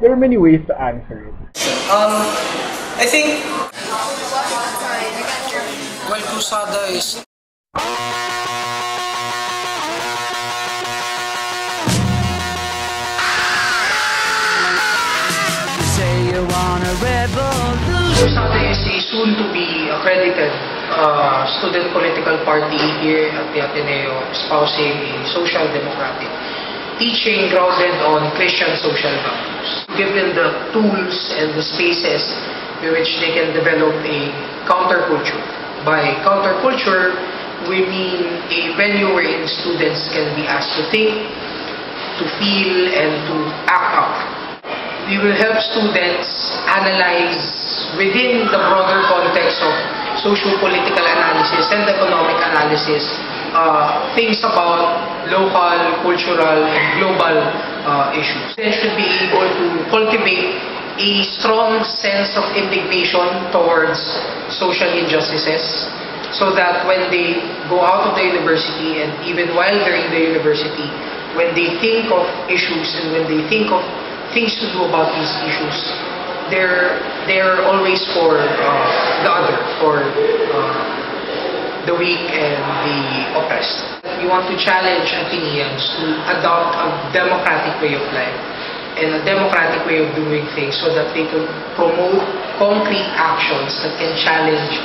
There are many ways to answer it. I think while Cruzada is Cruzada is a soon-to-be accredited student political party here at the Ateneo, espousing a social democratic teaching grounded on Christian social values. Given the tools and the spaces in which they can develop a counterculture. By counterculture, we mean a venue wherein students can be asked to think, to feel, and to act out. We will help students analyze within the broader context of socio-political analysis and economic analysis things about local, cultural, and global issues. They should be able to cultivate a strong sense of indignation towards social injustices so that when they go out of the university and even while they're in the university, when they think of issues and when they think of things to do about these issues, they're always for the other, for the weak and the oppressed. We want to challenge Ateneans to adopt a democratic way of life and a democratic way of doing things so that they can promote concrete actions that can challenge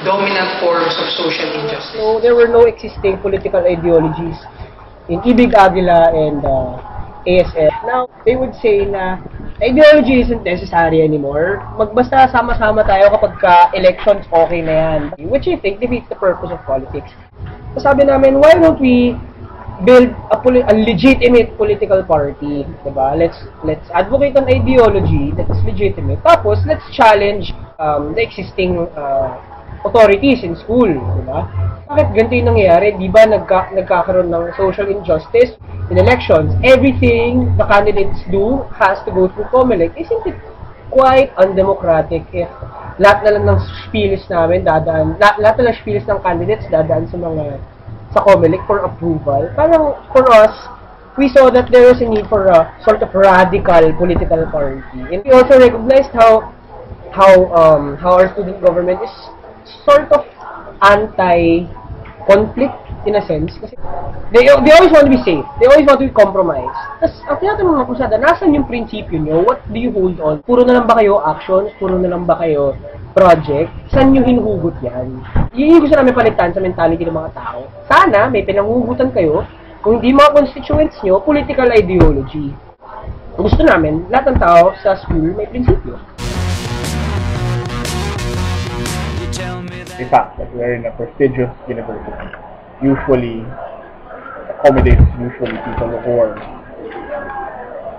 dominant forms of social injustice. So there were no existing political ideologies in Ibig Aguila and ASF. Now, they would say na ideology isn't necessary anymore. Basta sama-sama tayo kapag elections, okay na yan. Which I think defeats the purpose of politics. So sabi namin, why don't we build a legitimate political party? Diba? Let's advocate an ideology that is legitimate. Tapos, let's challenge the existing authorities in school. Diba? Bakit ganito yung nangyayari? Di ba nagkakaroon ng social injustice in elections? Everything the candidates do has to go through COMELEC. Isn't it quite undemocratic if lahat na lang ng spills namin dadaan, lahat na lang spills ng candidates dadaan sa COMELEC for approval? Parang for us, we saw that there was a need for a sort of radical political party. And we also recognized how our student government is sort of anti-conflict in a sense. Kasi they always want to be safe. They always want to be compromised. Tapos, ang tinatanong ng Cruzada, nasan yung prinsipyo nyo? What do you hold on? Puro na lang ba kayo actions? Puro na lang ba kayo project? Saan nyo hinuhugot yan? Yun yung gusto namin palitan sa mentality ng mga tao. Sana may pinanghugutan kayo, kung hindi mga constituents nyo, political ideology. Gusto namin, lahat ng tao sa school may prinsipyo. The fact that we're in a prestigious university usually accommodates people who are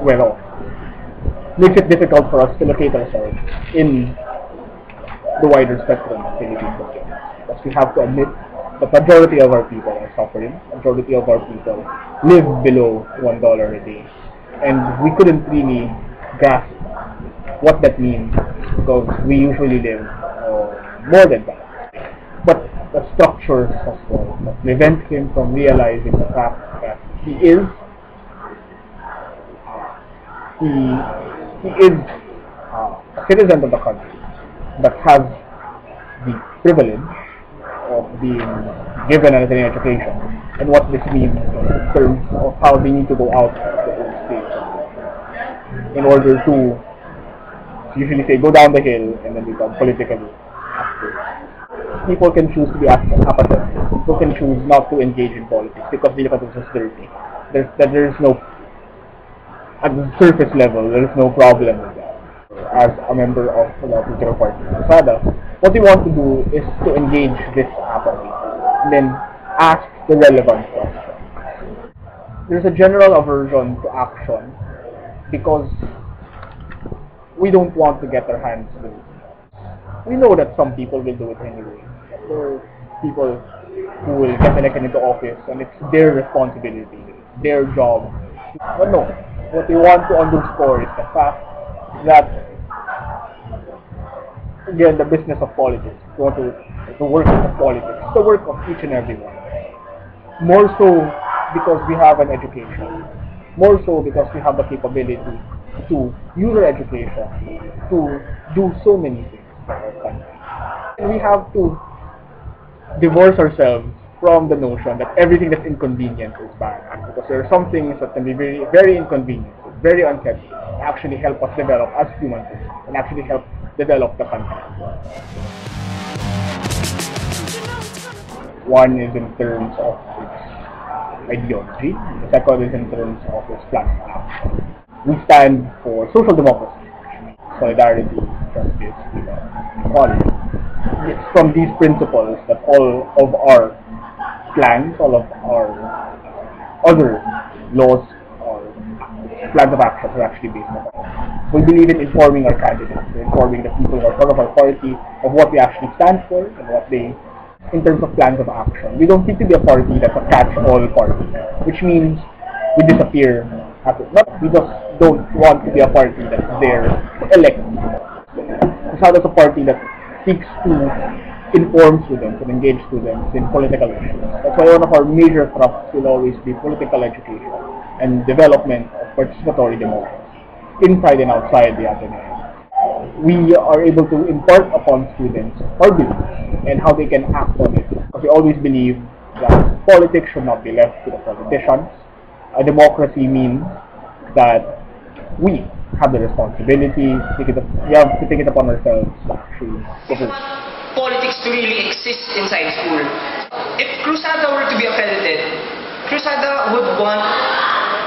well off. Makes it difficult for us to locate ourselves in the wider spectrum of Philippine culture. Because we have to admit the majority of our people are suffering, majority of our people live below $1 a day. And we couldn't really grasp what that means because we usually live more than that. But the structures as well that prevent him from realizing the fact that he is a citizen of the country that has the privilege of being given an education and what this means in terms of how they need to go out of the old state in order to usually say go down the hill and then become politically active. People can choose to be apathetic. People can choose not to engage in politics because they look at it as dirty. There's no, at the surface level, there is no problem with that. As a member of the political party, Cruzada, what we want to do is to engage this apathy and then ask the relevant questions. There's a general aversion to action because we don't want to get our hands dirty. We know that some people will do it anyway. There are people who will get elected into office and it's their responsibility, their job. But no, what we want to underscore is the fact that, again, the business of politics, the work of politics, the work of each and every one. More so because we have an education, more so because we have the capability to use our education to do so many things for our country. And we have to divorce ourselves from the notion that everything that's inconvenient is bad. Because there are some things that can be very, very inconvenient, very unsettling, and actually help us develop as human beings, and actually help develop the country. One is in terms of its ideology, the second is in terms of its plan of action. We stand for social democracy, solidarity, justice, equality. It's from these principles that all of our plans, all of our other laws or plans of action are actually based on. We believe in informing our candidates, informing the people who are part of our party of what we actually stand for and what they, in terms of plans of action. We don't seek to be a party that's a catch-all party, which means we disappear. We just don't want to be a party that's there to elect people. It's not as a party that seeks to inform students and engage students in political issues. That's why one of our major thrusts will always be political education and development of participatory democracy inside and outside the Ateneo. We are able to impart upon students our beliefs and how they can act on it. Because we always believe that politics should not be left to the politicians. A democracy means that we have the responsibility, we have to take it upon ourselves to actually vote. Politics to really exist inside school. If Cruzada were to be accredited, Cruzada would want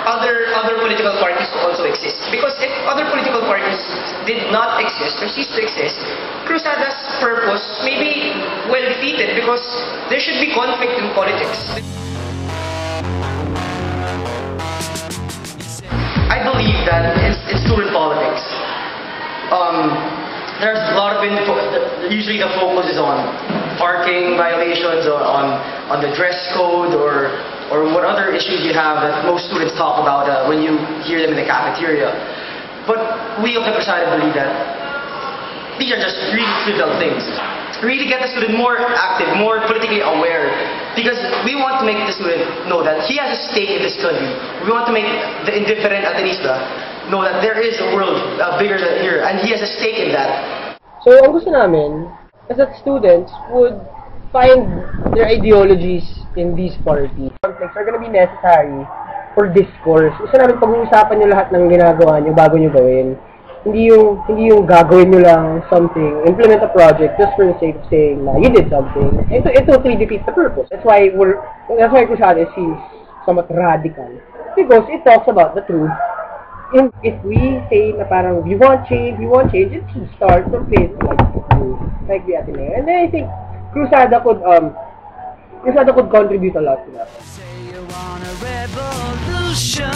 other political parties to also exist. Because if other political parties did not exist or cease to exist, Cruzada's purpose may be well defeated because there should be conflict in politics. I believe that in student politics, there's a lot of usually the focus is on parking violations or on the dress code or what other issues you have that most students talk about when you hear them in the cafeteria. But we of the Cruzada believe that these are just really trivial things. Really get the student more active, more politically aware, because we want to make the student know that he has a stake in this country. We want to make the indifferent Atenista know that there is a world bigger than here, and he has a stake in that. So, ang gusto namin is that students would find their ideologies in these parties. Conflicts are gonna be necessary for discourse. Gusto namin pag-uusapan nyo lahat ng ginagawa nyo bago nyo gawin. Hindi yung gagawin nyo lang something, implement a project just for the sake of saying na you did something. Ito actually defeats the purpose. That's why Cruzada seems somewhat radical. Because it talks about the truth. If we say na parang we want change, it should start from places like the Ateneo. And then I think Cruzada could contribute a lot to that. Say you want a revolution.